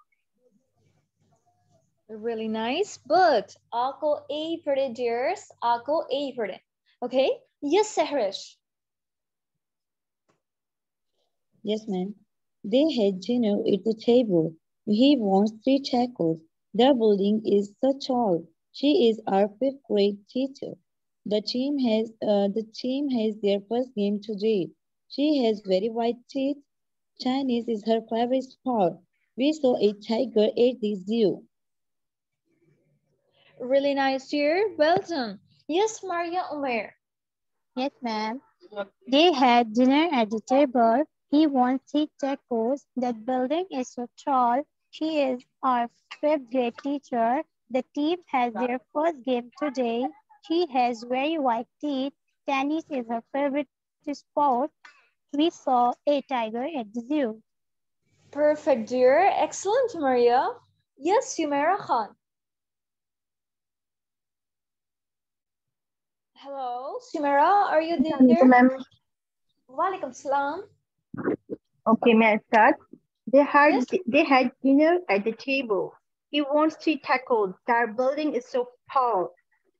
S1: Really nice, but Ako A for the dears. Ako A for it. Okay? Yes, Sehrish.
S8: Yes, ma'am. They had dinner at the table. He wants 3 tacos. Their building is so tall. She is our 5th grade teacher. The team has their first game today. She has very white teeth. Chinese is her favorite sport. We saw a tiger at the zoo.
S1: Really nice, dear. Well done. Yes, Maria Umair.
S5: Yes, ma'am. They had dinner at the table. He wants 3 tacos. That building is so tall. She is our 5th grade teacher. The team has their first game today. She has very white teeth. Tennis is her favorite sport. We saw a tiger at the zoo.
S1: Perfect, dear. Excellent, Maria. Yes, Sumera Khan. Hello, Sumera, are you there? Walaikum salam.
S4: Okay, may I start? They had dinner at the table. He wants 3 tacos. Their building is so tall.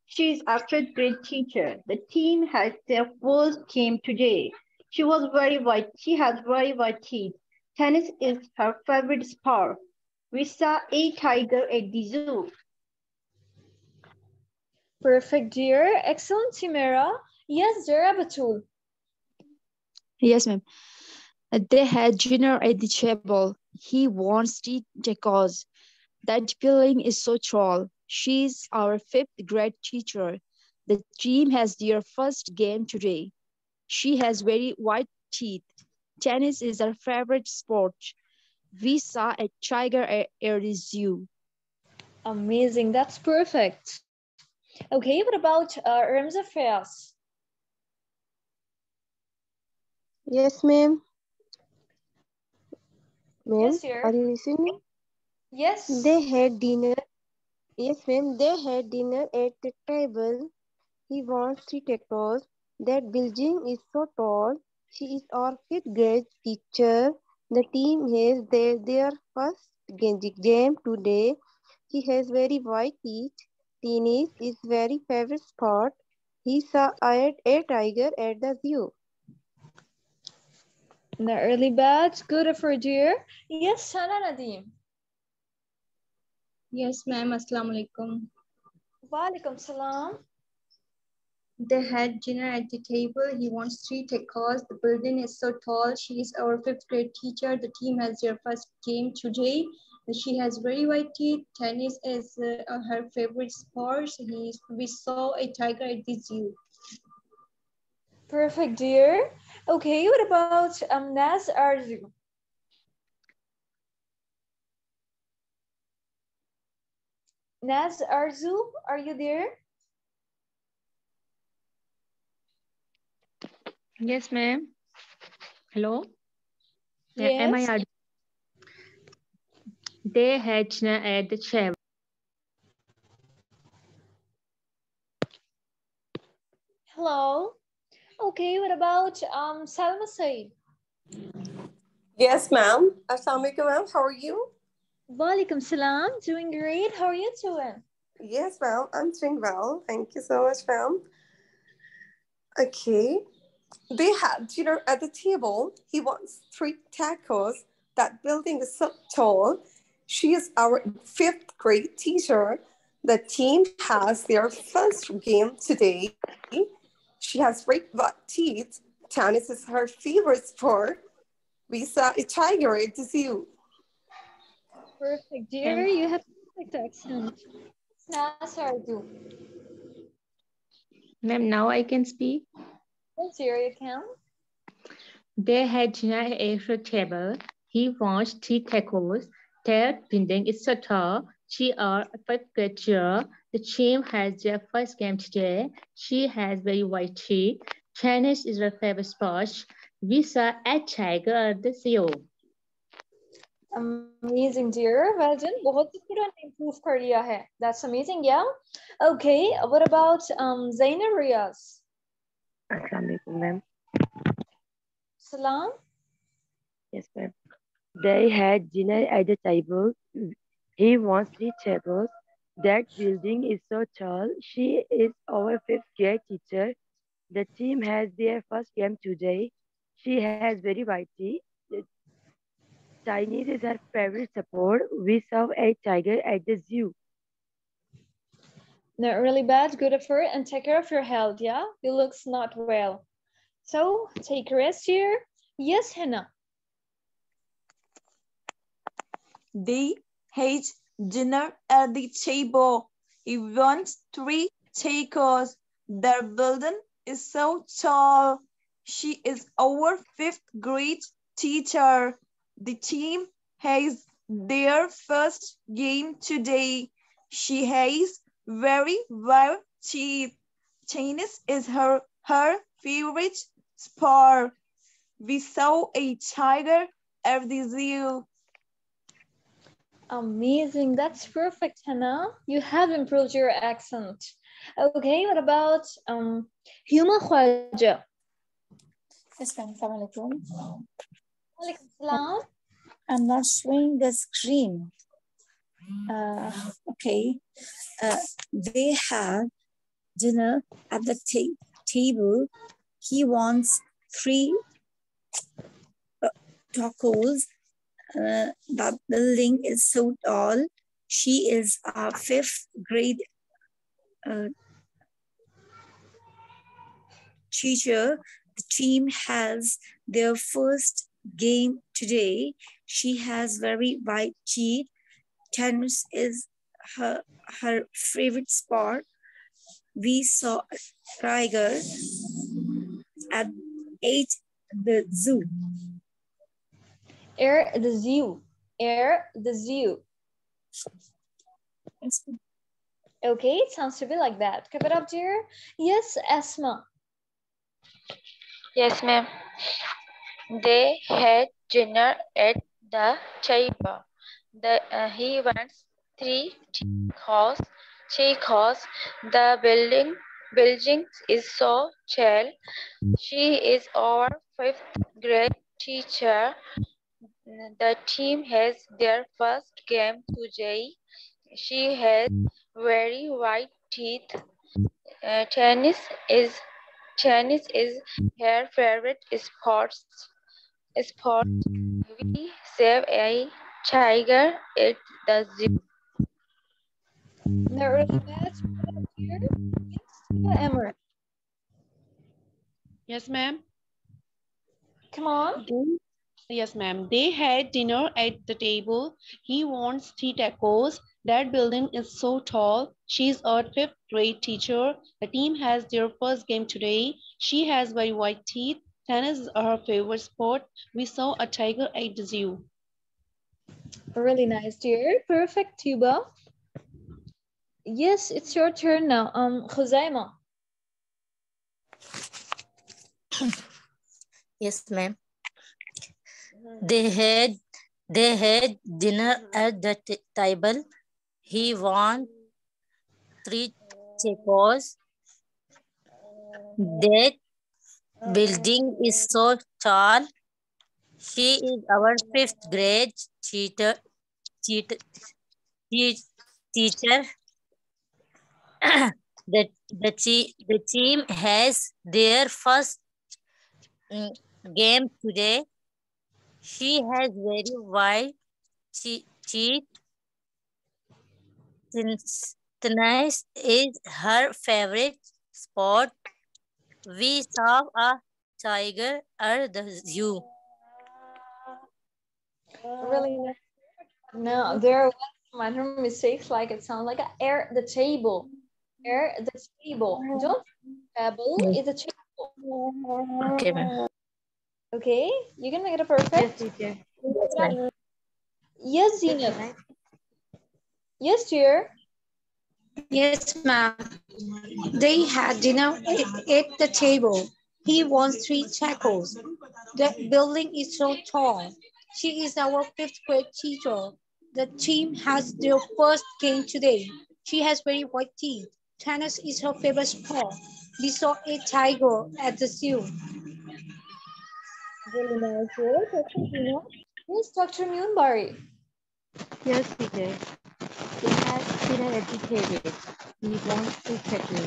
S4: She is a 5th grade teacher. The team has their first game today. She has very white teeth. Tennis is her favorite sport. We saw a tiger at the zoo.
S1: Perfect, dear. Excellent, Sumera. Yes, Zara Batul.
S13: Yes, ma'am. They had dinner at the table. He wants 3 tacos. That building is so tall. She's our 5th grade teacher. The team has their first game today. She has very white teeth. Tennis is her favorite sport. We saw a tiger at the zoo.
S1: Amazing. That's perfect. Okay, what about Ramza Fayaz?
S14: Yes, ma'am. Ma'am,
S1: Yes, dear.
S14: are you listening?
S1: Yes.
S14: They had dinner. Yes, ma'am. They had dinner at the table. He wants 3 tacos. That building is so tall. She is our 5th grade teacher. The team has their first game today. She has very white teeth. Tennis is very favorite sport. He saw a tiger at the zoo.
S1: The early bat, good for dear. Yes, Sana Nadeem.
S15: Yes, ma'am. Assalamu alaikum.
S1: Walaikum salam.
S15: They had dinner at the table. He wants 3 tacos. The building is so tall. She is our 5th grade teacher. The team has their first game today. She has very white teeth. Tennis is her favorite sport. We saw a tiger at the zoo.
S1: Perfect, dear. Okay, what about Naz Arzu? Naz Arzu, are you there?
S2: Yes, ma'am. Hello?
S1: Yes.
S2: Am I audible? They had dinner at the table.
S1: Hello. Okay, what about Salma Said?
S16: Yes, ma'am. Assalamu alaikum, ma'am. How are you?
S1: Walaikum salam. Doing great. How are you doing?
S16: Yes, ma'am. I'm doing well. Thank you so much, ma'am. Okay. They had dinner at the table. He wants 3 tacos. That building is so tall. She is our 5th grade teacher. The team has their first game today. She has great white teeth. Tennis is her favorite sport. We saw a tiger at the zoo.
S1: Perfect, dear. You have perfect accent. Nasser, do.
S2: Ma'am, now I can speak.
S1: Yes, dear, you can.
S2: They had dinner at a table. He wants 3 tacos. Their building is so tall. She are a 5th grade teacher. The team has their first game today. She has very white teeth. Tennis is her favorite sport. We saw a tiger at the zoo.
S1: Amazing, dear. Well done. बहुत पूरा improve कर लिया है. That's amazing, yeah. Okay, what about Zaina Riaz?
S17: Assalamualaikum, ma'am.
S1: Salam.
S17: Yes, ma'am. They had dinner at the table. He wants 3 tables. That building is so tall. She is our 5th grade teacher. The team has their first game today. She has very white teeth. Chinese is her favorite sport. We saw a tiger at the zoo.
S1: Not really bad. Good effort and take care of your health, yeah? You looks not well. So take a rest here. Yes, Hannah.
S18: They had dinner at the table. He wants 3 tacos. Their building is so tall. She is our 5th grade teacher. The team has their first game today. She has very white teeth. Tennis is her favorite sport. We saw a tiger at the zoo.
S1: Amazing. That's perfect, Hannah. You have improved your accent. Okay, what about Huma Khwaja?
S19: Yes, ma'am. Assalamualaikum.
S1: Walaikum salam.
S19: I'm not showing the screen. Okay. They have dinner at the table. He wants 3 tacos. The building is so tall. She is a 5th grade teacher. The team has their first game today. She has very white teeth. Tennis is her favorite sport. We saw a tiger at the zoo.
S1: Air the zoo. Air the zoo. Okay, it sounds to be like that. Keep it up, dear. Yes, Asma.
S20: Yes, ma'am. They had dinner at the table. He wants 3 tacos. The building is so tall. She is our 5th grade teacher. The team has their first game today. She has very white teeth. Tennis is her favorite sport. We save a tiger at the zoo.
S1: Not really bad. Emma.
S7: Yes, ma'am.
S1: Come on.
S7: Yes, ma'am. They had dinner at the table. He wants 3 tacos. That building is so tall. She's a 5th grade teacher. The team has their first game today. She has very white teeth. Tennis is her favorite sport. We saw a tiger at the zoo.
S1: Really nice, dear. Perfect, Tuba. Yes, it's your turn now. Khuzaima.
S21: Yes, ma'am. They had dinner at the table. He wants 3 tacos. That building is so tall. She is our 5th grade teacher. The team has their first game today. She has very white teeth. Tennis is her favorite sport. We saw a tiger at the zoo.
S1: Really nice. No, there was minor mistakes, like it sounds like air the table. Air the table. Don't table is a table.
S21: Okay, ma'am.
S1: Okay, you can make it a perfect.
S21: Yes, ma'am.
S1: Yes, Zenith. Yes, dear.
S12: Yes, ma'am. They had dinner at the table. He wants 3 tacos. The building is so tall. She is our 5th grade teacher. The team has their first game today. She has very white teeth. Tennis is her favorite sport. We saw a tiger at the zoo.
S1: Really nice. Yes, Dr. Moonberry.
S17: Yes, teacher. They had dinner at the table. He wants to settle.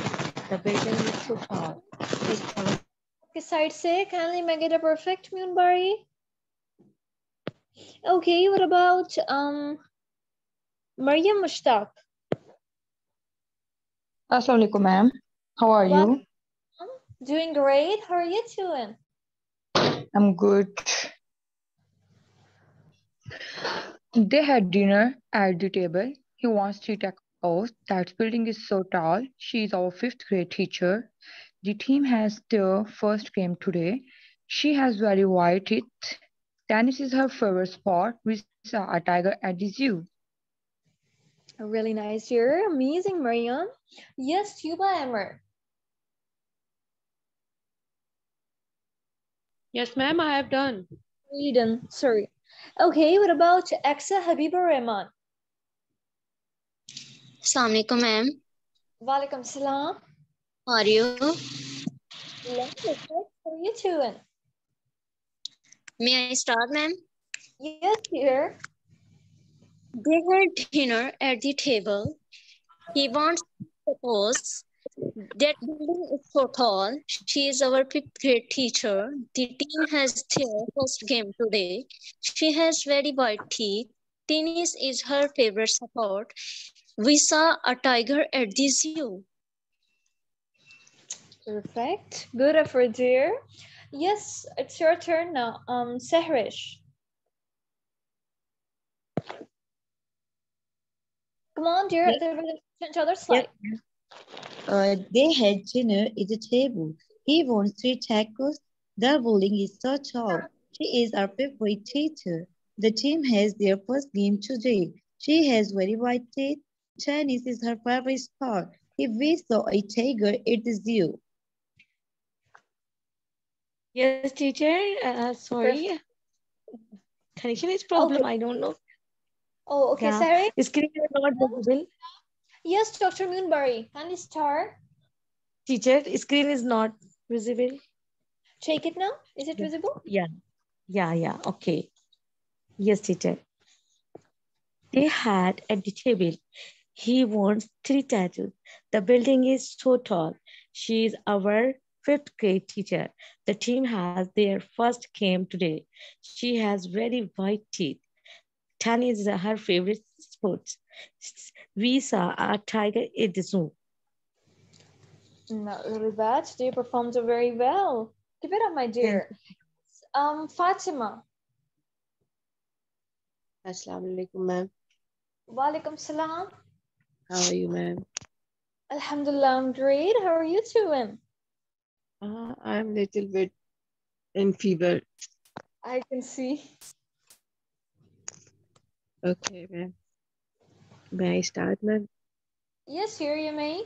S17: The building is so tall.
S1: Okay, side say, kindly make it a perfect, Moonberry. Okay, what about Maryam Mushtaq?
S3: Assalamu alaikum, ma'am. How are you?
S1: Doing great. How are you doing?
S3: I'm good. They had dinner at the table. He wants 3 tacos. That building is so tall. She is our 5th grade teacher. The team has their first game today. She has very white teeth. Tennis is her favorite sport. We saw a tiger at the zoo.
S1: Really nice. You're amazing, Mariam. Yes, Tuba Emmer.
S7: Yes, ma'am, I have done.
S1: Eden, sorry. Okay, what about Aksa Habiba Rahman?
S22: Assalamu alaikum, ma'am.
S1: Walaikum salam.
S22: How are you?
S1: How are you doing?
S22: May I start, ma'am?
S1: Yes, dear.
S22: They had dinner at the table. He wants to propose. That building is so tall. She is our 5th grade teacher. The team has their first game today. She has very white teeth. Tennis is her favorite sport. We saw a tiger at the zoo.
S1: Perfect. Good effort, dear. Yes, it's your turn now. Sehrish. Come on, dear.
S8: Yes.
S1: They're going to each other's slide.
S8: They had dinner at the table. He wants 3 tacos. The building is so tall. She is our 5th grade teacher. The team has their first game today. She has very white teeth. Tennis is her favorite sport. We saw a tiger at the zoo.
S17: Yes, teacher. Sorry. Connection is problem. Okay. I don't know.
S1: Oh, okay, sorry.
S17: Screen is not visible.
S1: Yes, Dr. Moonberry. Kindly start.
S17: Teacher, screen is not visible.
S1: Check it now. Is it visible?
S17: Yeah. Okay. Yes, teacher. They had at the table. He wants 3 tattoos. The building is so tall. She is our 5th grade teacher. The team has their first game today. She has very white teeth. Tennis is her favorite sport. We saw a tiger at the zoo.
S1: Not really bad. They performed very well. Give it up, my dear. Fatima.
S23: Assalamu alaikum, ma'am.
S1: Walaikum salam.
S23: How are you, ma'am?
S1: Alhamdulillah, I'm great. How are you doing?
S23: I'm a little bit in fever.
S1: I can see.
S23: Okay, ma'am. May I start, ma'am?
S1: Yes, here you may.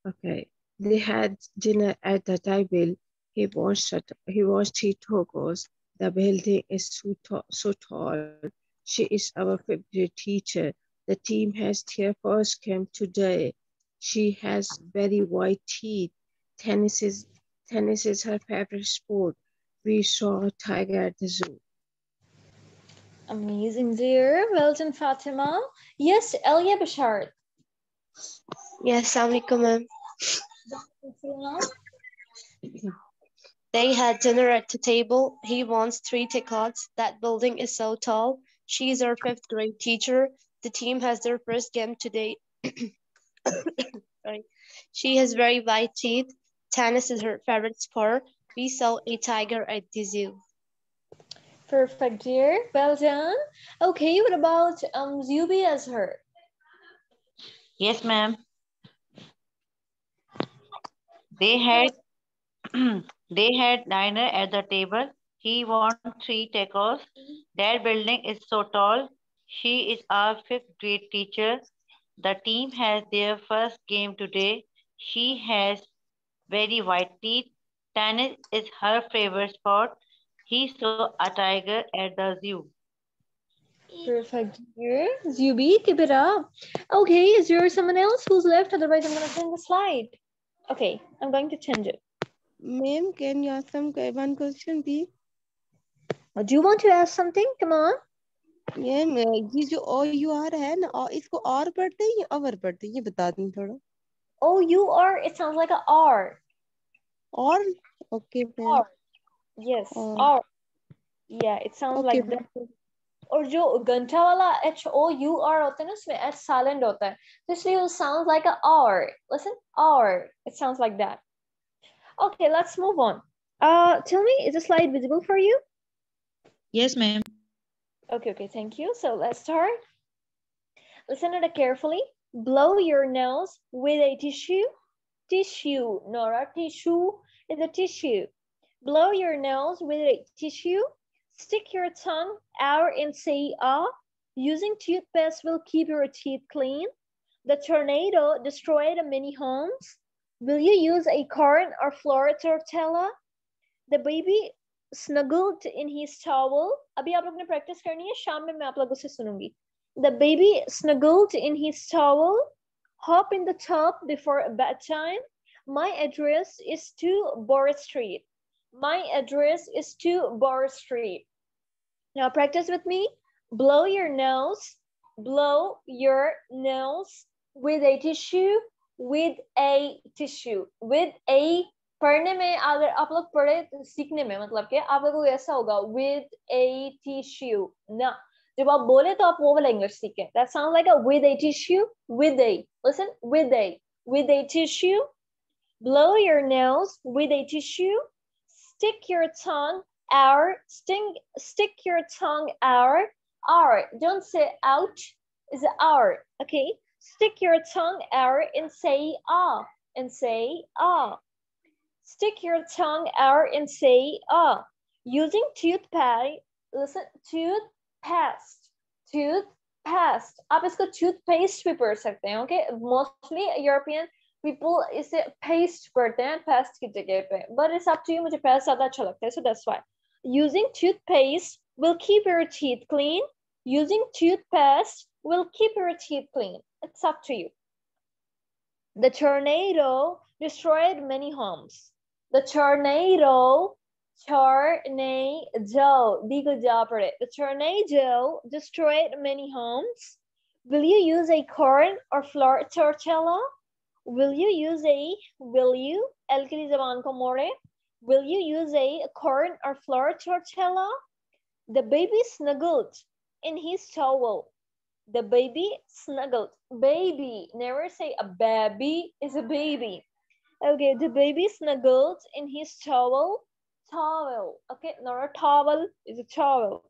S23: Okay. They had dinner at the table. He wants 3 tacos. The building is so tall. She is our 5th grade teacher. The team has their first game today. She has very white teeth. Tennis is her favorite sport. We saw a tiger at the zoo.
S1: Amazing, dear. Well done, Fatima. Yes, Elia Bashar.
S14: Yes, Assalamualaikum, ma'am. They had dinner at the table. He wants 3 tickets. That building is so tall. She is our 5th grade teacher. The team has their first game today. Sorry. She has very white teeth. Tennis is her favorite sport. We saw a tiger at the zoo.
S1: Perfect, dear. Well done. Okay, what about Zubi as her?
S9: Yes, ma'am. They had they had dinner at the table. He won 3 tacos. That building is so tall. She is our 5th grade teacher. The team has their first game today. She has very white teeth. Tennis is her favorite sport. He saw a tiger at the zoo.
S1: Perfect, dear. Zubi, keep it up. Okay, is there someone else who's left? Otherwise, I'm going to change the slide. Okay, I'm going to change it.
S23: Ma'am, can you ask one question, please?
S1: Do you want to ask something? Come on.
S23: ये जो OUR है ना, इसको और पढ़ते हैं या अवर पढ़ते हैं, ये बता दें थोड़ा.
S1: OUR, it sounds like a R.
S23: Or? Okay, ma'am.
S1: Yes, R. Yeah, it sounds
S23: okay,
S1: like that. और जो घंटा वाला HOUR होता है ना, उसमें H silent होता है, तो इसलिए it sounds like a R. Listen, R. It sounds like that. Okay, let's move on. Tell me, is the slide visible for you?
S9: Yes, ma'am.
S1: Okay, thank you. So let's start. Listen to it carefully. Blow your nose with a tissue. Tissue, not a tissue, it's a tissue. Blow your nose with a tissue. Stick your tongue out and say ah. Using toothpaste will keep your teeth clean. The tornado destroyed many homes. Will you use a corn or flour tortilla? The baby snuggled in his towel. अभी आप लोगों ने practice करनी है, शाम में मैं आप लोगों से सुनूंगी. The baby snuggled in his towel. Hop in the tub before bedtime. My address is 2 Boris Street. My address is 2 Boris Street. Now practice with me. Blow your nose. Blow your nose with a tissue. With a tissue. With a. पढ़ने में अगर आप लोग पढ़े सीखने में मतलब कि आप लोगों को ऐसा होगा with a tissue. ना जब आप बोले तो आप वो वाला इंग्लिश सीखें. That sounds like a with a tissue. With a. Listen. With a. With a tissue. Blow your nose with a tissue. Stick your tongue out. Stick your tongue out. R. Don't say out. It's R. Okay. Stick your tongue out and say ah. And say ah. Stick your tongue out and say ah. Using toothpaste. Listen. Toothpaste. Toothpaste. आप इसको toothpaste भी पढ़ सकते हैं. Okay. Mostly European people इसे paste पढ़ते हैं paste की जगह पे. But it's up to you. मुझे paste ज़्यादा अच्छा लगता है. So that's why. Using toothpaste will keep your teeth clean. Using toothpaste will keep your teeth clean. It's up to you. The tornado destroyed many homes. The tornado. The tornado destroyed many homes. Will you use a corn or flour tortilla? Will you use a, will you, el ke liye zaban ko mode. Will you use a corn or flour tortilla? The baby snuggled in his towel. The baby snuggled. Baby, never say a baby is a baby. Okay, the baby snuggled in his towel. Towel, okay, not a towel, it's a towel.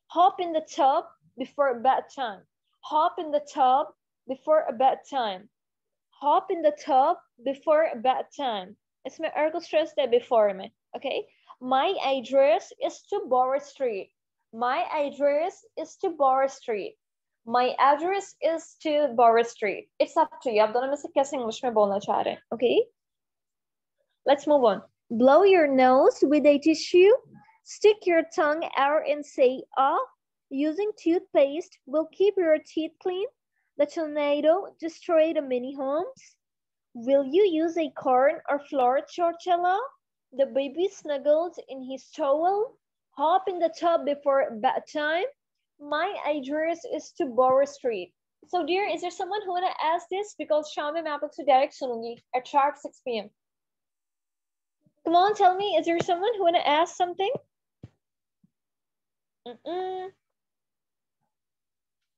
S1: Hop in the tub before bedtime. Hop in the tub before bedtime. Hop in the tub before bedtime. इसमें R को stress दे before में, okay? My address is 2 Boris Street. My address is 2 Boris Street. My address is 2 Boris Street. It's up to you. आप दोनों में से कैसे English में बोलना चाह रहे हैं, okay? Let's move on. Blow your nose with a tissue. Stick your tongue out and say ah. Using toothpaste will keep your teeth clean. The tornado destroyed many homes. Will you use a corn or flour tortilla? The baby snuggled in his towel. Hop in the tub before bedtime. My address is 2 Boris Street. So dear, is there someone who wanna ask this? Because Sham mein aap log se direct sunungi at sharp 6 p.m. Come on, tell me, is there someone who wanna ask something?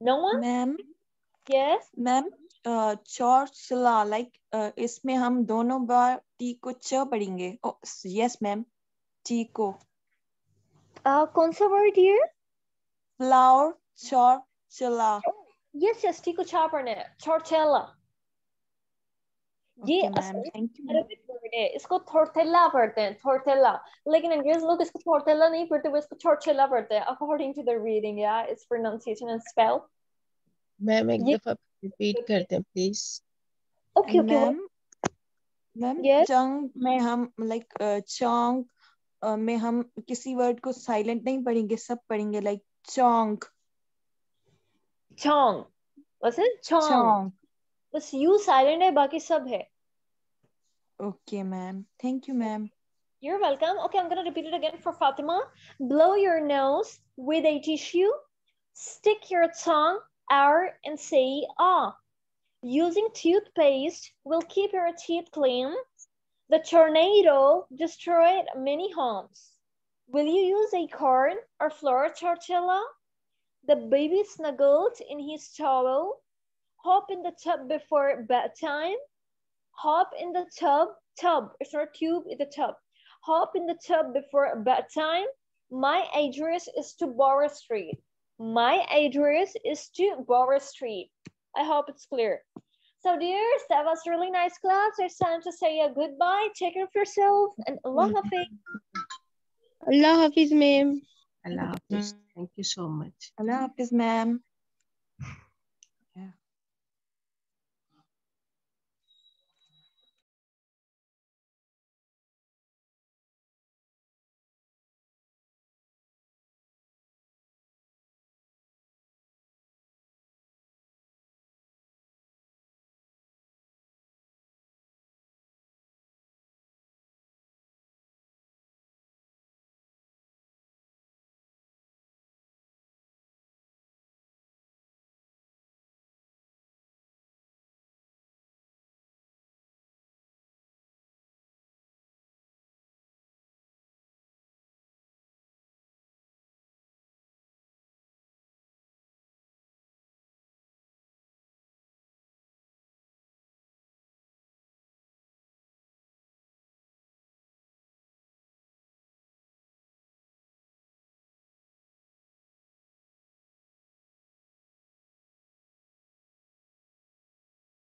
S1: No one?
S18: Ma'am
S1: Yes.
S18: Ma'am चौरचला इसमें हम दोनों बार T को च पढ़ेंगे. Oh, yes ma'am. T को.
S1: कौन सा word dear?
S18: Flower चौरचला.
S1: Yes, T को छा पढ़ना है. चौरचला. ये अरबिक वर्ड है. इसको थोरथेला पढ़ते हैं. थोरथेला. लेकिन अंग्रेज लोग इसको थोरथेला नहीं पढ़ते, वो इसको चौरचला पढ़ते हैं. According to the reading, yeah, its pronunciation and spell.
S23: Ma'am एक दफा रिपीट करते हैं प्लीज.
S1: Okay.
S18: मैम चंग में हम चोंग में हम किसी वर्ड को साइलेंट नहीं पढ़ेंगे, सब पढ़ेंगे चोंग.
S1: चोंग. What's it?
S18: चोंग.
S1: बस यू साइलेंट है, बाकी सब है.
S18: Okay, ma'am. Thank you, ma'am.
S1: You're welcome. Okay, I'm gonna repeat it again for Fatima. Blow your nose with a tissue. Stick your tongue out and say ah. Using toothpaste will keep your teeth clean. The tornado destroyed many homes. Will you use a corn or flour tortilla? The baby snuggled in his towel. Hop in the tub before bedtime. Hop in the tub. It's not tube, it's a tub. Hop in the tub before bedtime. My address is to Borough Street. My address is to Borough Street. I hope it's clear. So dears, that was really nice class. It's time to say a goodbye. Take care of yourself and Allah Hafiz.
S23: Allah Hafiz, ma'am. Allah Hafiz. Thank you so much.
S18: Allah Hafiz, ma'am.